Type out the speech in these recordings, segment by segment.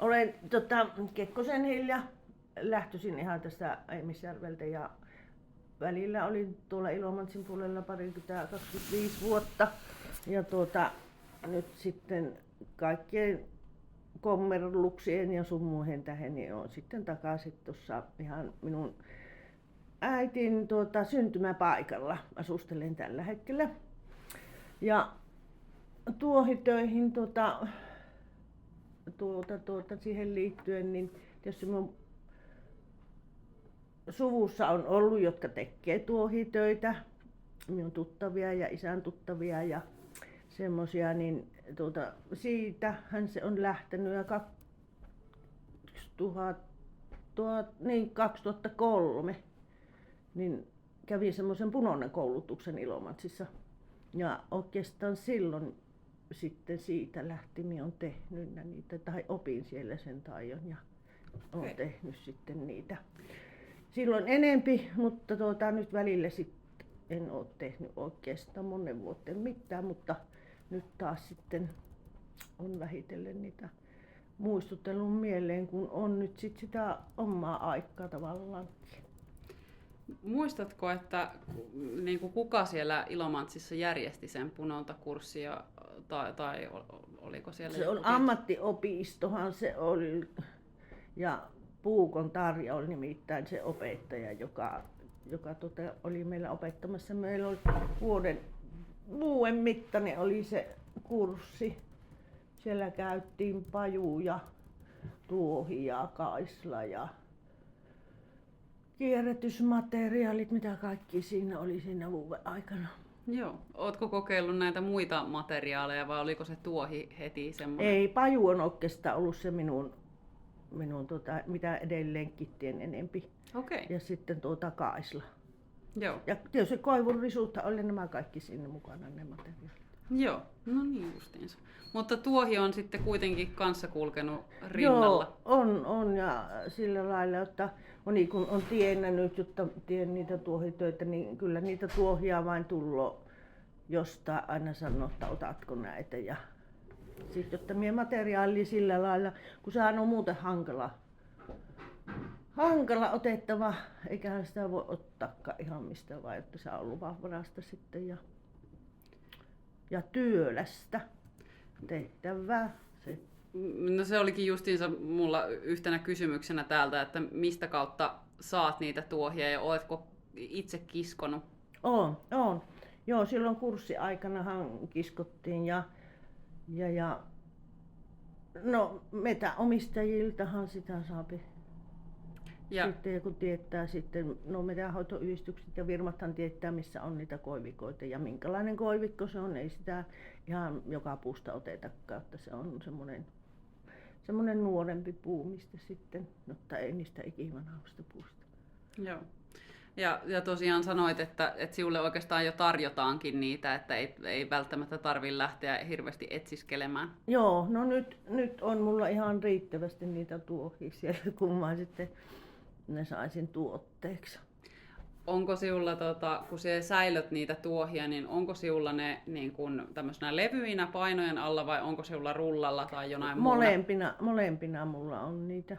Olen Kekkosen Hilja, lähtöisin ihan tästä Aimisjärveltä ja välillä olin tuolla Ilomantsin puolella 25 vuotta. Ja nyt sitten kaikkien kommerluksien ja sun muihin tähän niin on sitten takaisin tuossa ihan minun äitin syntymäpaikalla asustelen tällä hetkellä. Ja tuohitöihin siihen liittyen, niin tietysti minun suvussa on ollut, jotka tekee tuohitöitä, minun tuttavia ja isän tuttavia ja semmosia, niin siitähän se on lähtenyt ja 2003 niin kävin semmoisen punonnen koulutuksen Ilomantsissa. Ja oikeastaan silloin sitten siitä lähti, minä olen tehnyt niitä, tai opin siellä sen taidon ja olen tehnyt sitten niitä. Silloin enempi, mutta nyt välillä sitten en ole tehnyt oikeastaan monen vuoteen mitään, mutta nyt taas sitten on vähitellen niitä muistutellut mieleen, kun on nyt sit sitä omaa aikaa tavallaankin. Muistatko, että niin kuin kuka siellä Ilomantsissa järjesti sen punontakurssia tai oliko siellä? Se on ammattiopistohan se oli ja Puukon Tarja oli nimittäin se opettaja, joka oli meillä opettamassa. Meillä oli vuoden mittainen oli se kurssi. Siellä käyttiin pajuja, tuohia, kaisla ja kierrätysmateriaalit, mitä kaikki siinä oli siinä vuoden aikana. Joo. Ootko kokeillut näitä muita materiaaleja vai oliko se tuohi heti semmoinen? Ei, paju on oikeastaan ollut se minun mitä edelleenkin teen enempi. Okay. Ja sitten kaisla. Joo. Ja tietysti koivun risuutta oli nämä kaikki siinä mukana, ne materiaalit. Joo, no niin justiinsa. Mutta tuohi on sitten kuitenkin kanssa kulkenut rinnalla. Joo, on ja sillä lailla, että moni kun on tiennyt, jotta tien niitä tuohitöitä, niin kyllä niitä tuohia vain tullut jostain aina sanoo, että otatko näitä. Ja sitten, jotta minä materiaali sillä lailla, kun sehän on muuten hankala otettava, eiköhän sitä voi ottaakaan ihan mistä vaan, että se on luvanvarasta sitten ja työlästä tehtävää se. No se olikin justiinsa mulla yhtenä kysymyksenä täältä, että mistä kautta saat niitä tuohia ja oletko itse kiskonut? On. Joo, silloin kurssiaikanahan kiskottiin ja no metänomistajiltahan sitä saapi. Ja sitten kun tietää sitten, no metsänhoitoyhdistykset ja firmathan tietää missä on niitä koivikoita ja minkälainen koivikko se on, ei sitä ihan joka puusta otetakaan, että se on semmoinen nuorempi puu, mistä sitten, mutta ei niistä ikivanhausta puusta. Joo. Ja tosiaan sanoit, että sinulle oikeastaan jo tarjotaankin niitä, että ei välttämättä tarvitse lähteä hirveästi etsiskelemään. Joo, no nyt on mulla ihan riittävästi niitä tuohia siellä, kun mä sitten ne saisin tuotteeksi. Onko sinulla, kun sinä säilöt niitä tuohia, niin onko sinulla ne niin kuin tämmöisenä levyinä painojen alla vai onko sinulla rullalla tai jonain muuna? Molempina mulla on niitä.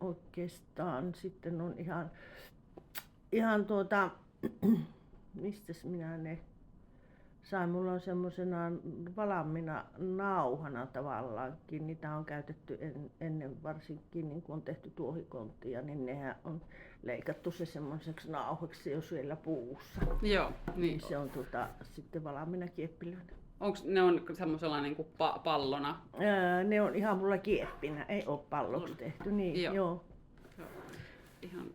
Oikeastaan sitten on ihan mistäs minä ne sain, mulla on semmosena valmiina nauhana tavallaankin, niitä on käytetty ennen varsinkin, niin kun on tehty tuohikonttia, niin nehän on leikattu se semmoiseksi nauhaksi jo siellä puussa. Joo. Niin se on sitten valmiina kieppilöinä. Ne on semmoisella niin kuin pallona? Ne on ihan mulla kieppinä, ei ole palloksi tehty. Niin, joo. Ihan,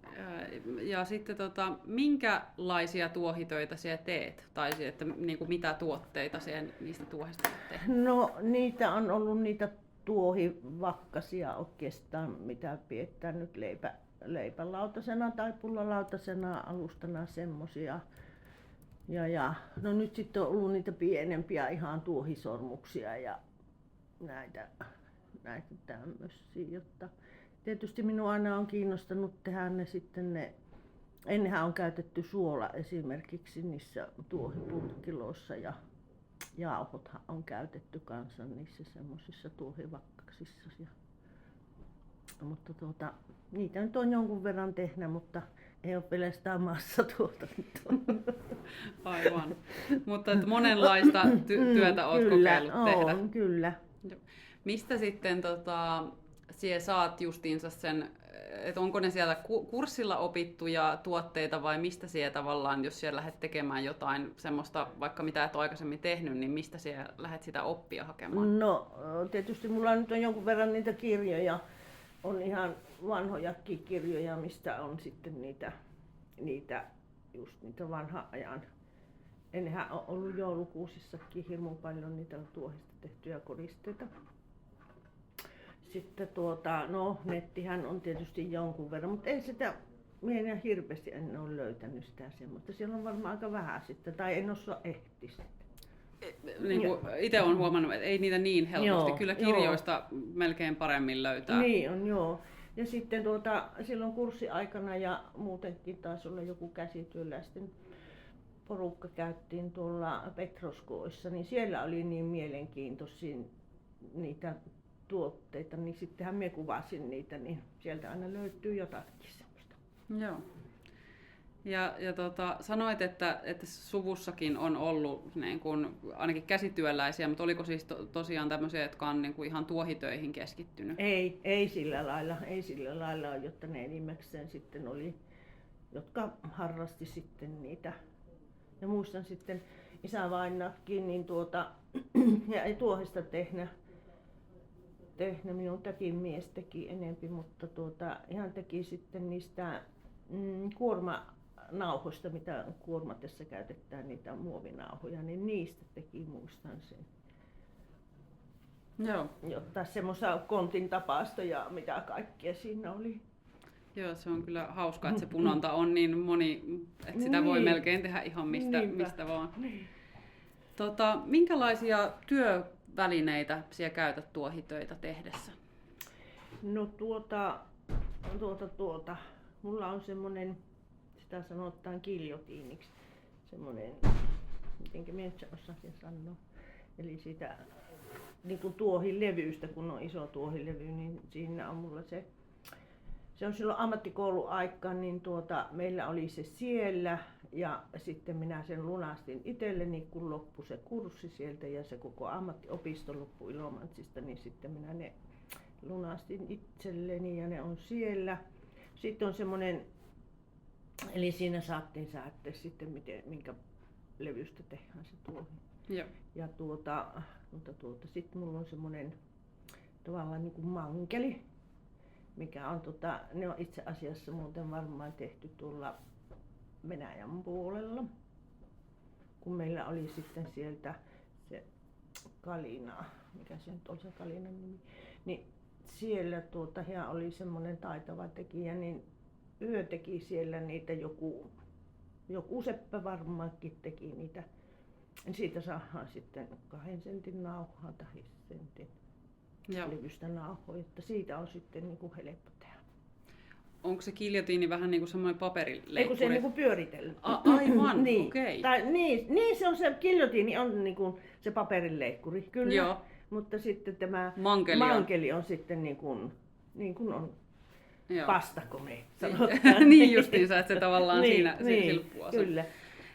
ja sitten minkälaisia tuohitöitä sinä teet? Tai että, niin kuin mitä tuotteita sinä niistä tuohista teet? No niitä on ollut niitä tuohivakkasia oikeastaan, mitä pidetään nyt leipälautasena tai pullalautasena alustana semmosia. No nyt sitten on ollut niitä pienempiä ihan tuohisormuksia ja näitä tämmöisiä, jotta tietysti minua aina on kiinnostanut tehdä ne sitten ennenhän on käytetty suola esimerkiksi niissä tuohipurkkiloissa ja jauhothan on käytetty kanssa niissä semmoisissa tuohivakkaksissa. Mutta niitä nyt on jonkun verran tehnyt, mutta ei ole pelkästään massatuotantoa. Aivan. Mutta monenlaista työtä olet kokeillut tehdä. On, kyllä. Mistä sitten sinä saat justiinsa sen, että onko ne sieltä kurssilla opittuja tuotteita vai mistä sinä tavallaan, jos siellä lähdet tekemään jotain semmoista, vaikka mitä et ole aikaisemmin tehnyt, niin mistä sinä lähdet sitä oppia hakemaan? No tietysti mulla nyt on jonkun verran niitä kirjoja, on ihan vanhojakin kirjoja, mistä on sitten niitä vanhan ajan. Ennenhän on ollut joulukuusissakin hirmu paljon niitä tuohista tehtyjä koristeita. Sitten nettihän on tietysti jonkun verran, mutta ei sitä, minä en hirveästi en ole löytänyt sitä semmoista. Siellä on varmaan aika vähän sitten, tai en osaa ehtiä. Niin kuin itse olen huomannut, että ei niitä niin helposti. Kyllä kirjoista melkein paremmin löytää. Niin on, joo. Ja sitten silloin kurssiaikana ja muutenkin taisi olla joku käsityöläisten porukka käyttiin tuolla Petroskoissa, niin siellä oli niin mielenkiintoisia niitä tuotteita, niin sittenhän minä kuvasin niitä, niin sieltä aina löytyy jotakin semmoista. Joo. Ja sanoit, että suvussakin on ollut niin kun, ainakin käsityöläisiä, mutta oliko siis tosiaan tämmöisiä, jotka on niin kun ihan tuohitöihin keskittynyt? Ei sillä lailla, jotta ne enimmäkseen sitten oli, jotka harrasti sitten niitä. Ja muistan sitten isävainajakin, niin ja ei tuohista tehnyt minun täkin mies teki enempi, mutta ihan teki sitten niistä kuormanauhoista, mitä kuormatessa käytetään, niitä muovinauhoja, niin niistä teki, muistan sen. Joo. Jotta semmoista kontin tapaista ja mitä kaikkea siinä oli. Joo, se on kyllä hauskaa, että se punonta on niin moni, että sitä voi melkein tehdä ihan mistä vaan. Niin. Minkälaisia työvälineitä sinä käytät tuohitöitä tehdessä? No mulla on semmonen, sitä sanotaan giljotiiniksi, semmonen, mitenkä minä nyt osaisin sanoa, eli sitä niin kuin tuohilevystä, kun on iso tuohilevy, niin siinä on mulla se on silloin ammattikouluaikaan, niin meillä oli se siellä ja sitten minä sen lunastin itselleni, kun loppui se kurssi sieltä ja se koko ammattiopisto loppui Ilomantsista, niin sitten minä ne lunastin itselleni ja ne on siellä. Sitten on semmoinen, eli siinä saattiin säätää sitten minkä levystä tehdään se tuohi. Joo. Ja sitten mulla on semmoinen tavallaan niin kuin mankeli, mikä on ne on itse asiassa muuten varmaan tehty tuolla Venäjän puolella, kun meillä oli sitten sieltä se Kalina, mikä se nyt oli se Kalinan nimi, niin siellä hän oli semmoinen taitava tekijä, niin yö teki siellä niitä joku seppä varmaankin teki niitä. Siitä saadaan sitten 2 sentin nauhaa tai sentin levystä nauhoja, että siitä on sitten niin kuin helppo tehdä. Onko se giljotiini vähän niin kuin semmoinen paperileikkuri? Ei kun se niin kuin pyöritellä. Aivan, niin. okei. Niin, se on se giljotiini on niin kuin se paperileikkuri, kyllä. Joo. Mutta sitten tämä mankeli on sitten niin kuin on Joo. pastako me sanotaan. Niin justiinsa, että se tavallaan siinä silppua. Kyllä.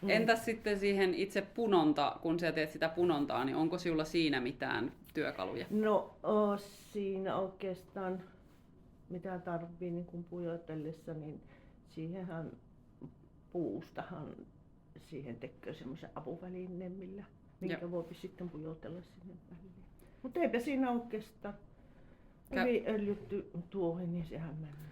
Entäs sitten siihen itse punonta, kun sä teet sitä punontaa, niin onko sinulla siinä mitään työkaluja? No siinä oikeastaan mitä tarvii niin kun pujotellessa, niin siihenhän puustahan siihen tekee semmoisen apuvälineen, minkä voi sitten pujotella sinne väliin. Mutta eipä siinä oikeastaan hyvin öljytty tuohi, niin sehän mennään.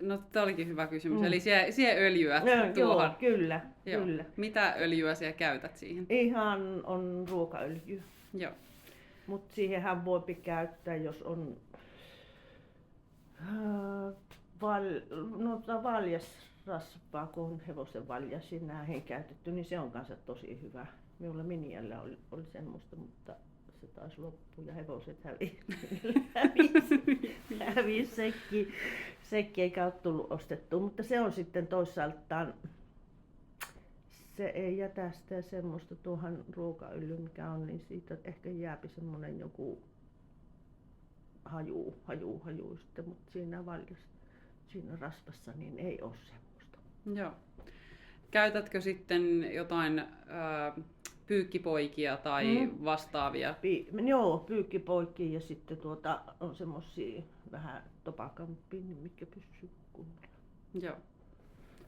No tämä olikin hyvä kysymys. Eli siellä öljyä tuohon. Joo, kyllä. Mitä öljyä siellä käytät siihen? Ihan on ruokaöljyä. Joo. Mutta siihenhän voi käyttää, jos on valjasrasvaa, kun on hevosen valjasin näihin käytetty, niin se on kanssa tosi hyvä. Minulla Miniällä oli semmoista, mutta se taisi loppua ja hevoset hävisi sekin. Sekin eikä ole tullut ostettua, mutta se on sitten toisaaltaan se ei jätä sitä semmoista tuohon ruokaöljy, mikä on, niin siitä ehkä jääpi semmoinen joku haju sitten, mutta siinä siinä rasvassa niin ei ole semmoista. Joo. Käytätkö sitten jotain pyykkipoikia tai vastaavia? Joo, pyykkipoikia ja sitten on semmosia vähän topakampia, niin mitkä pysyy kunnolla. Joo.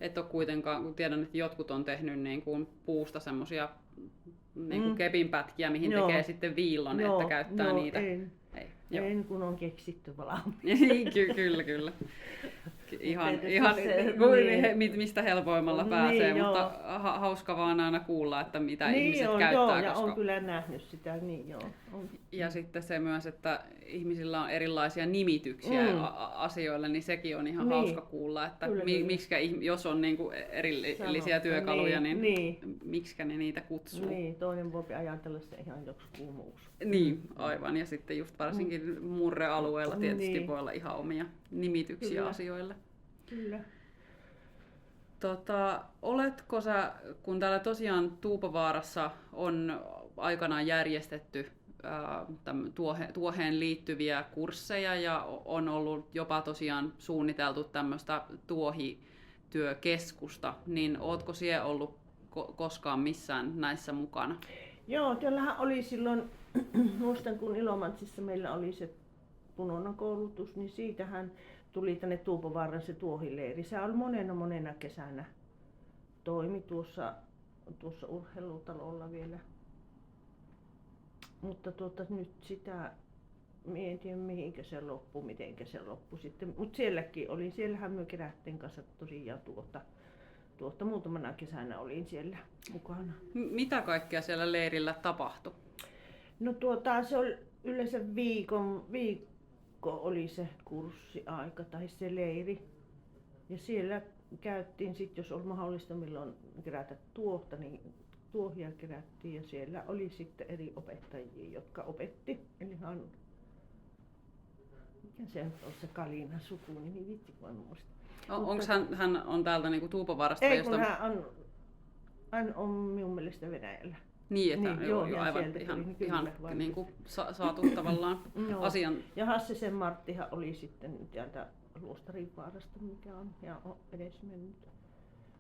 Et ole kuitenkaan, kun tiedän, että jotkut on tehnyt niin kuin puusta semmosia niin kuin kepinpätkiä, mihin tekee sitten viillon, että käyttää niitä. En kun on keksitty Kyllä. Ihan mistä helpoimmalla Niin, pääsee, joo. mutta hauska vaan aina kuulla, että mitä niin ihmiset on, käyttää. ja on kyllä nähnyt sitä, niin joo. On. Ja sitten se myös, että ihmisillä on erilaisia nimityksiä asioille, niin sekin on ihan hauska kuulla, että miksikä, jos on niinku erillisiä työkaluja, niin miksikä ne niitä kutsuu. Niin, toinen voi ajatella se ihan joksi kuumuus. Niin, aivan. Ja sitten just varsinkin murrealueella tietysti voi olla ihan omia nimityksiä asioille. Kyllä. Oletko sä, kun täällä tosiaan Tuupovaarassa on aikanaan järjestetty tuoheen liittyviä kursseja ja on ollut jopa tosiaan suunniteltu tämmöistä tuohityökeskusta, niin ootko siellä ollut koskaan missään näissä mukana? Joo, täällähän oli silloin, muistan kun Ilomantsissa meillä oli se punonan koulutus, niin siitähän tuli tänne Tuupovaaraan se tuohileiri. Se oli monena kesänä toimi tuossa urheilutalolla vielä. Mutta nyt sitä mietin mihinkä se loppui, mitenkä se loppui sitten. Mutta siellähän me kerättiin kanssa tosiaan tuota muutamana kesänä olin siellä mukana. Mitä kaikkea siellä leirillä tapahtui? No se oli yleensä viikko oli se kurssiaika tai se leiri. Ja siellä käyttiin sitten, jos oli mahdollista milloin kerätä tuohta, niin tuohia kerättiin ja siellä oli sitten eri opettajia, jotka opetti. Eli mikä se on se Kalina sukunimi, vitsi kun en muista. Onko hän on täältä niinku Tuupovaarasta? Ei, kun hän on minun mielestä Venäjällä. Niin, että joo, aivan ihan niin kuin saatu tavallaan asian. Ja Hassisen Marttihan oli sitten täältä Luostarivaarasta, mikä on ja on edes mennyt.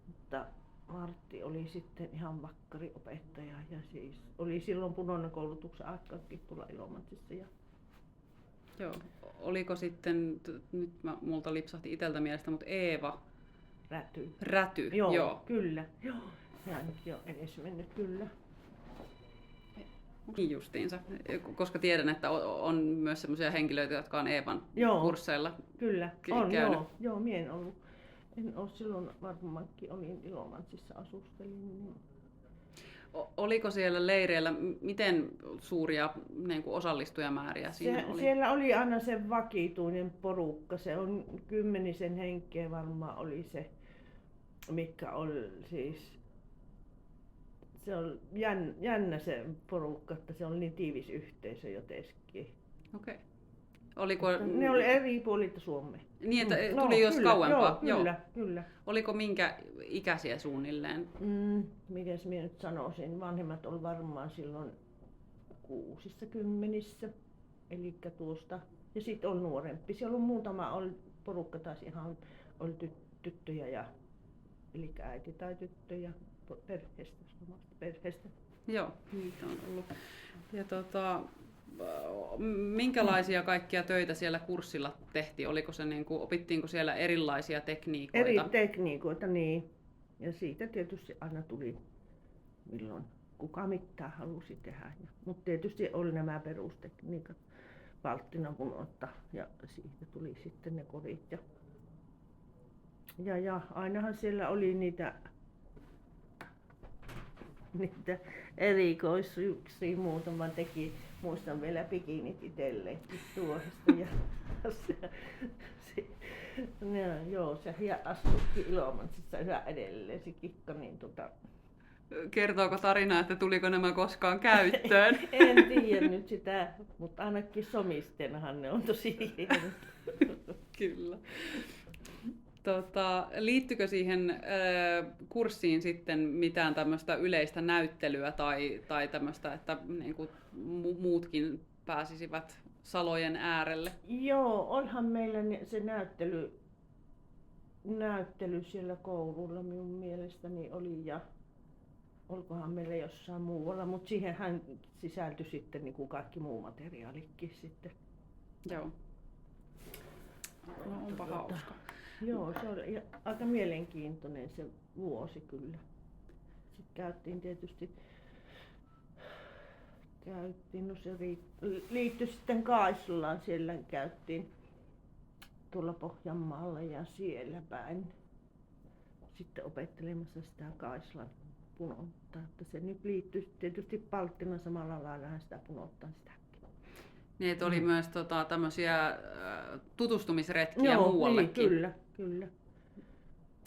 Mutta Martti oli sitten ihan vakkari opettaja ja siis oli silloin punonan koulutuksen aikaakin tuolla Ilomantsissa. Joo. Oliko sitten, nyt multa lipsahti itseltä mielestä, mutta Eeva Räty. Joo. Kyllä. Joo. Ja nyt on edes mennyt, kyllä. Niin justiinsa, koska tiedän, että on myös sellaisia henkilöitä, jotka on Eevan kursseilla kyllä. käynyt. Joo, minä en ollut. En ole silloin varmaankin, olin Ilomantsissa asustelin. Niin. Oliko siellä leireillä, miten suuria niin kuin osallistujamääriä siinä oli? Siellä oli aina se vakituinen porukka, se on 10 henkeä varmaan oli se, mikä oli siis, se on jännä se porukka, että se on niin tiivis yhteisö jotenkin. Okei. Oliko... Ne oli eri puolilta Suomea. Niin, että tuli jos kauempaa? Kyllä. Oliko minkä ikäisiä suunnilleen? Mites minä nyt sanoisin, vanhemmat oli varmaan silloin 60, eli tuosta. Ja sitten on nuorempi. Siellä on muutama porukka taas ihan oli tyttöjä ja eli äiti tai tyttö ja perheestä. Joo, niitä on ollut. Ja minkälaisia kaikkia töitä siellä kurssilla tehtiin? Oliko se opittiinko siellä erilaisia tekniikoita? Eri tekniikoita, niin. Ja siitä tietysti aina tuli milloin kuka mitään halusi tehdä. Mutta tietysti oli nämä perustekniikat, palttinapunotto ja siitä tuli sitten ne korit. Ja ainahan siellä oli niitä erikoisuuksia muutama teki. Muistan vielä bikinit itselleenkin tuohesta. Ja se asuttiin Ilomantsissa yhä edelleen se kikka. Niin Kertooko tarina, että tuliko nämä koskaan käyttöön? En tiedä nyt sitä, mutta ainakin somistenahan ne on tosi hienot. Kyllä. Liittyykö siihen kurssiin sitten mitään tämmöistä yleistä näyttelyä tai tämmöistä, että niin kuin muutkin pääsisivät salojen äärelle? Joo, onhan meillä se näyttely siellä koululla minun mielestäni oli ja olikohan meillä jossain muualla, mutta siihenhän sisältyi sitten niin kuin kaikki muu materiaalikin sitten. Joo. No onpa hauska. Joo, se oli aika mielenkiintoinen se vuosi kyllä. Sitten käytiin tietysti, no se liittyi sitten Kaislaan, siellä käytiin tuolla Pohjanmaalla ja siellä päin sitten opettelemassa sitä Kaislan punottaa, että se nyt liittyy tietysti palttina samalla lailla sitä punottaa sitäkin. Niin, että oli myös tämmöisiä tutustumisretkiä muuallekin. Niin, kyllä.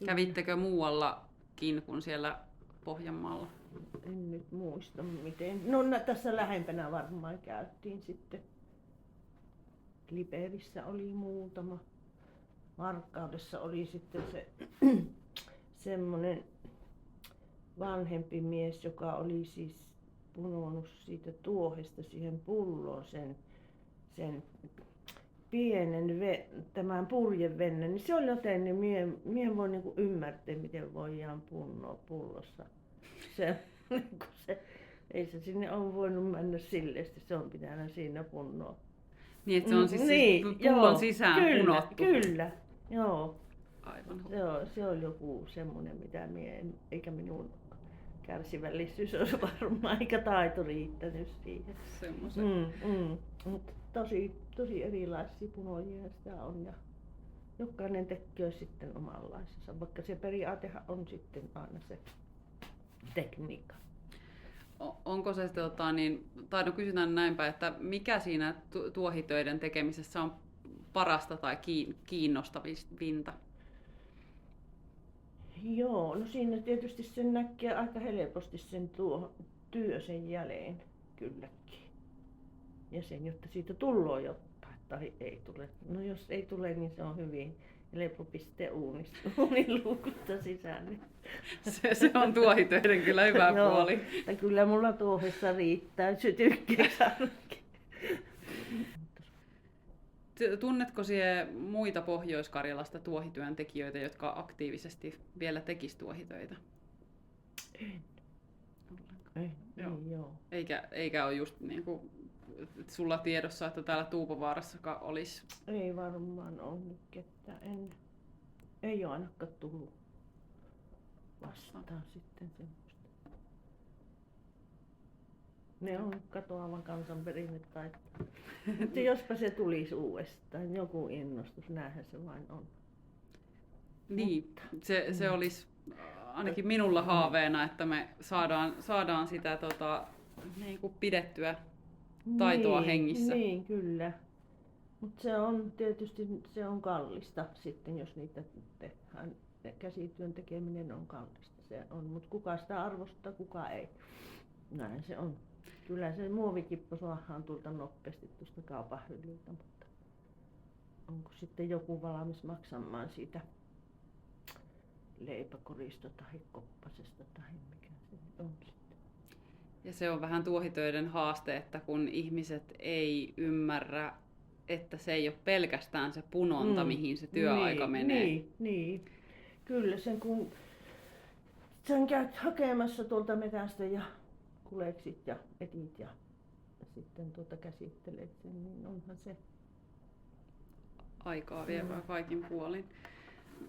Kävittekö muuallakin kuin siellä Pohjanmaalla? En nyt muista miten. No tässä lähempänä varmaan käytiin sitten. Liperissä oli muutama. Varkaudessa oli sitten se semmoinen vanhempi mies, joka oli siis punonut siitä tuohesta siihen pulloon sen pienen tämän purjevennen, niin se oli joten, niin mie en voi niinku ymmärtää, miten voidaan punnoa pullossa. Ei se sinne ole voinut mennä silleesti, se on pitänyt siinä punnoa. Niin, että se on siis pullon sisään punottu. Kyllä, joo. Aivan. Se oli joku semmoinen, mitä eikä minun kärsivällisyys olisi varmaan, eikä taito riittänyt siihen. Semmoisen. Mutta tosi erilaisia punojia sitä on ja jokainen tekee sitten omanlaisensa, vaikka se periaatehan on sitten aina se tekniikka. Onko se, tai no kysytään näinpä, että mikä siinä tuohitöiden tekemisessä on parasta tai kiinnostavinta? Joo, no siinä tietysti sen näkee aika helposti sen työ sen jälleen kylläkin. Ja sen, jotta siitä tulee jotain tai ei tule. No jos ei tule, niin se on hyvin helppo pistää uuniluukusta sisään. Niin. Se on tuohitöiden kyllä hyvä puoli. Joo, kyllä mulla tuohessa riittää sytykkää. Tunnetko sie muita Pohjois-Karjalasta tuohityöntekijöitä, jotka aktiivisesti vielä tekisivät tuohitöitä? En. Joo. Eikä ole just niin kuin sulla tiedossa, että täällä Tuupovaarassakaan olisi? Ei varmaan ole nyt ketään. Ei ole ainakaan tullut vastaan sitten semmoista. Ne on katoavan kansanperinne tai. Mutta jospa se tulisi uudestaan, joku innostus, näinhän se vain on. Niin, se olisi ainakin minulla haaveena, että me saadaan sitä niin kuin pidettyä taitoa hengissä. Niin, kyllä. Mutta se on tietysti kallista sitten, jos niitä tehdään. Käsityön tekeminen on kallista, se on, mutta kuka sitä arvostaa, kuka ei. Näin se on. Kyllä se muovikippo saadaan tuolta nopeasti tuosta kaupan hyllyltä, mutta onko sitten joku valmis maksamaan siitä leipäkorista tai koppasesta tai mikä se on sitten. Ja se on vähän tuohitöiden haaste, että kun ihmiset ei ymmärrä, että se ei ole pelkästään se punonta, mihin se työaika menee. Niin. Kyllä kun sen käyt hakemassa tuolta metästä ja kuleksit ja etit ja sitten käsittelet sen, niin onhan se aikaa vievää kaikin puolin.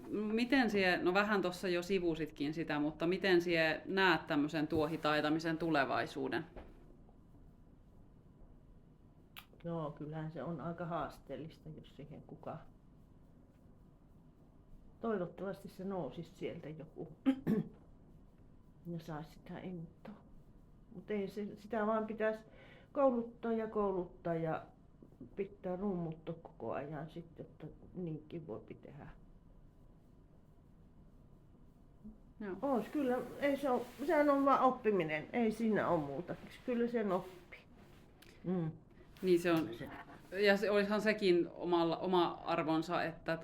Miten no vähän tuossa jo sivusitkin sitä, mutta miten sie näet tämmöisen tuohitaitamisen tulevaisuuden? Joo, kyllähän se on aika haasteellista, jos siihen kukaan. Toivottavasti se nousisi sieltä joku ja saisi sitä intoa. Mutta ei sitä vaan pitäisi kouluttaa ja pitää rummuttaa koko ajan sitten, että niinkin voi tehdä. Joo. Ois kyllä, sehän on vaan oppiminen, ei siinä ole muuta. Kyllä sen oppii. Niin se on. Ja olisihan sekin oma arvonsa, että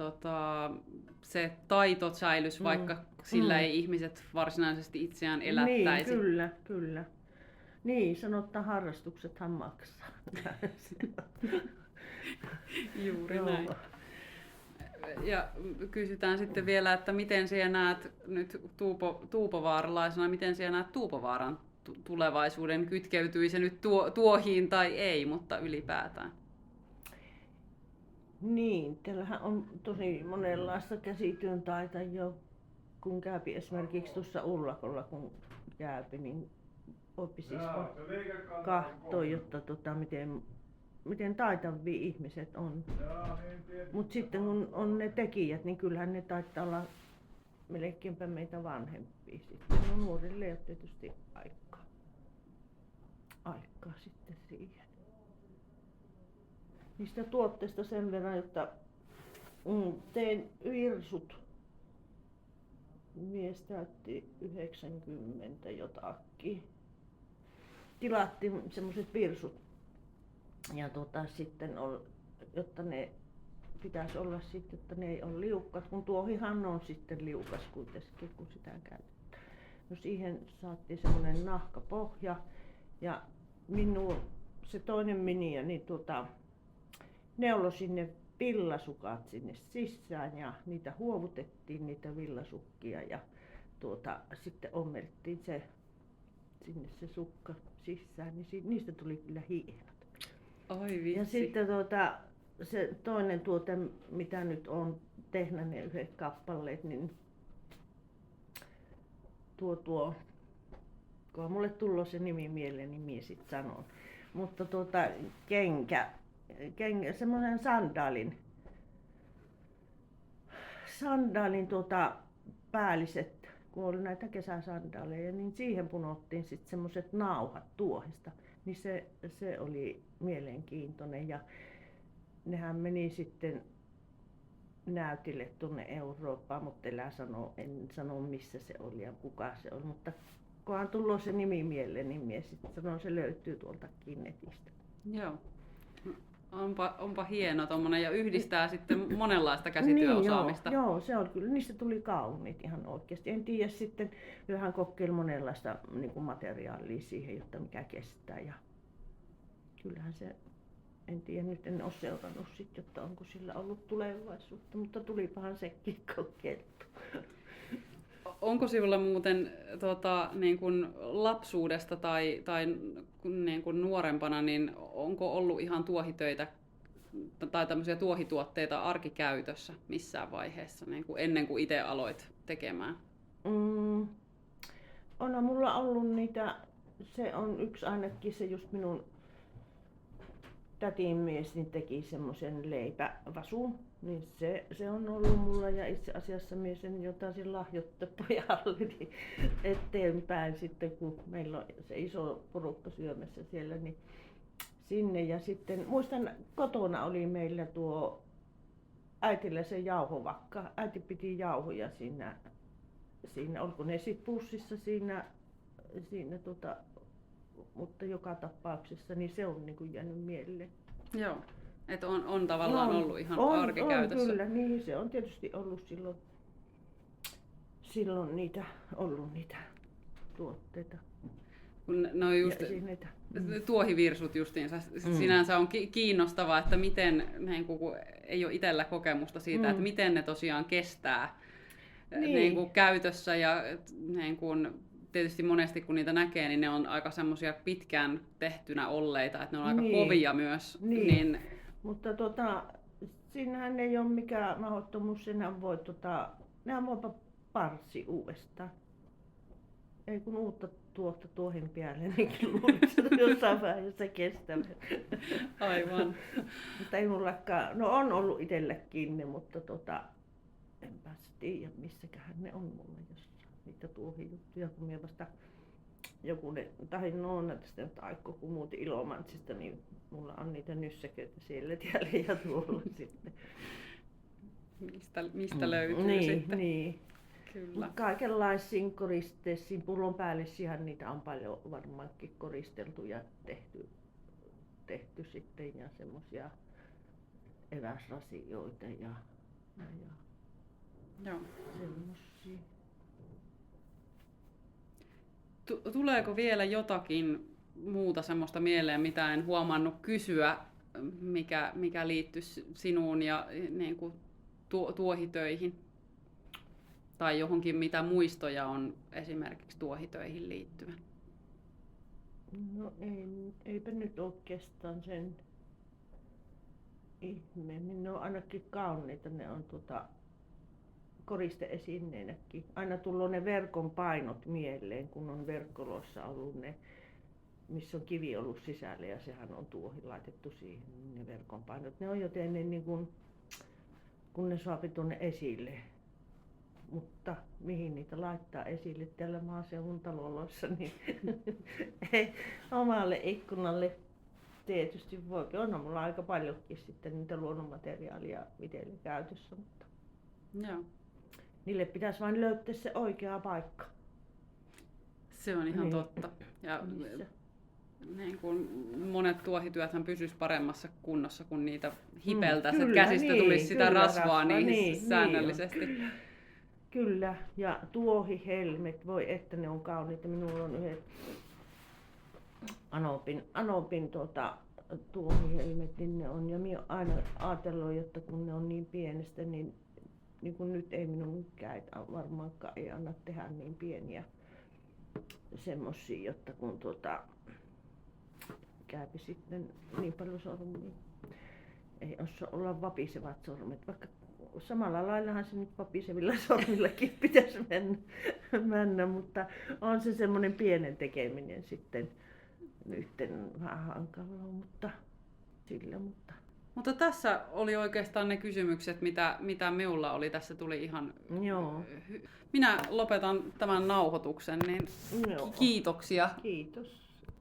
se taito säilys, vaikka sillä ei ihmiset varsinaisesti itseään elättäisi. Niin, kyllä, kyllä. Niin, sanottaa harrastuksethan maksaa. Juuri näin. Ja kysytään sitten vielä, että miten sinä näet nyt tuupovaaralaisena, miten sinä näet Tuupovaaran tulevaisuuden, kytkeytyy se nyt tuohiin tai ei, mutta ylipäätään. Niin, täällähän on tosi monenlaista käsityön taitajia, kun käypi esimerkiksi tuossa Ullakolla, kun käypi, niin oppi siis kahtoo, jotta miten taitavia ihmiset on. Mutta sitten kun on ne tekijät, niin kyllähän ne taitaa olla melkeinpä meitä vanhempia. Sitten no, nuorille ei ole tietysti aikaa sitten siihen. Niistä tuotteista sen verran, että tein virsut. Mies täytti 90 jotakin. Tilattiin semmoiset virsut. Ja sitten jotta ne pitäisi olla sitten, että ne ei ole liukkaat, kun tuohihan on sitten liukas kuitenkin, kun sitä käytetään. No siihen saatiin semmoinen nahkapohja ja minun se toinen miniä, niin neuloi sinne villasukat sinne sisään ja niitä huovutettiin niitä villasukkia ja sitten ommeltiin sinne se sukka sisään, niin niistä tuli kyllä hienot. Oi vitsi. Ja sitten se toinen tuote, mitä nyt on tehnyt ne yhdet kappaleet, niin kun mulle tullut se nimi mieleen, niin minä sit sanon. Mutta kenkä, semmoinen sandaalin päälliset, kun oli näitä kesäsandaaleja, niin siihen punottiin sitten semmoiset nauhat tuohesta. Niin se oli mielenkiintoinen ja nehän meni sitten näytille tuonne Eurooppaan, mutta en sano missä se oli ja kuka se oli, mutta kunhan tullut se nimi mieleen, niin minä sitten sanon, se löytyy tuoltakin netistä. Joo. Onpa hieno tommonen ja yhdistää sitten monenlaista käsityöosaamista. Niin, joo, se on kyllä. Niistä tuli kauniit ihan oikeasti. En tiedä sitten, hän kokeili monenlaista niin kuin materiaalia siihen, jotta mikä kestää. Ja kyllähän se, en tiedä, nyt en ole seurannut sitten, jotta onko sillä ollut tulevaisuutta, mutta tulipahan sekin kokeiltu. Onko sinulla muuten niin kuin lapsuudesta tai niin kuin nuorempana, niin onko ollut ihan tuohitöitä tai tämmöisiä tuohituotteita arkikäytössä missään vaiheessa, niin kuin ennen kuin itse aloit tekemään? On mulla ollut niitä, se on yksi ainakin se just minun tätin mies niin teki semmoisen leipävasun, niin se on ollut mulla ja itse asiassa minä sen jotain lahjoittaa pojalle niin eteenpäin sitten, kun meillä on se iso porukka syömässä siellä, niin sinne. Ja sitten muistan, kotona oli meillä äitillä se jauhovakka. Äiti piti jauhoja siinä oliko ne sitten pussissa siinä mutta joka tapauksessa niin se on niin kuin jäänyt mieleen. Joo, että on tavallaan ollut ihan arkikäytössä. On kyllä, niin se on tietysti ollut silloin ollut niitä tuotteita. Kun ne on just tuohivirsut justiinsa. Sinänsä on kiinnostavaa, että miten, kun ei ole itsellä kokemusta siitä, että miten ne tosiaan kestää käytössä ja tietysti monesti kun niitä näkee, niin ne on aika semmoisia pitkään tehtynä olleita, että ne on aika kovia myös. Niin. Mutta siinähän ei ole mikään mahdottomuus, nehän voi parssi uudestaan. Ei kun uutta tuosta tuohin päälle, niin luulisin, että jossain vaiheessa kestävä. Aivan. Mutta ei mullakaan, no on ollut itselläkin ne, mutta enpä tiedä missäköhän ne on mulla jossain. Niitä tuohijuttuja, kun minä vasta tästä nyt aikoo, kun muutin Ilomantsista, niin mulla on niitä nyssäköitä siellä täällä ja tuolla sitten. Mistä löytyy niin, sitten? Niin. Kyllä. Kaikenlaisiin koristeisiin, pullon päällisihän niitä on paljon varmaankin koristeltu ja tehty sitten ja semmosia eväsrasioita ja Joo. Semmosia. Tuleeko vielä jotakin muuta semmoista mieleen, mitä en huomannut kysyä, mikä liittyisi sinuun ja niin kuin tuohitöihin? Tai johonkin, mitä muistoja on esimerkiksi tuohitöihin liittyen? No eipä nyt oikeastaan sen ihmeemmin. Ne on ainakin kauniita. Ne on koristeesineenäkin. Aina tulee ne verkon painot mieleen, kun on verkkoloissa ollut ne, missä on kivi ollut sisällä ja sehän on tuohi laitettu siihen, ne verkon painot. Ne on jotenkin niin kun ne saapi tuonne esille. Mutta mihin niitä laittaa esille täällä maaseudun taloissa, niin ei omalle ikkunalle tietysti voi. On mulla aika paljonkin sitten niitä luonnonmateriaalia itselle käytössä, mutta Joo. niille pitäisi vain löytää se oikea paikka. Se on ihan totta. Ja niin kuin monet tuohityöthän pysyisi paremmassa kunnossa, kun niitä hipeltäisiin, että käsistä tulisi sitä rasvaa niihin säännöllisesti. Kyllä, ja tuohihelmet, voi että ne on kauniita. Minulla on yhdet Anopin tuohihelmet, niin ne on. Ja minä olen aina ajatellut, että kun ne on niin pienestä, niin kun nyt ei minun käy, varmaankaan ei anna tehdä niin pieniä semmosia, jotta kun käypi sitten niin paljon sormia. Ei osaa olla vapisevat sormet, vaikka samalla laillahan se nyt vapisevilla sormillakin pitäisi mennä, mutta on se semmoinen pienen tekeminen sitten nyt vähän hankalaa, mutta sillä. Mutta tässä oli oikeastaan ne kysymykset, mitä minulla oli. Tässä tuli ihan... Joo. Minä lopetan tämän nauhoituksen, niin Joo. kiitoksia. Kiitos.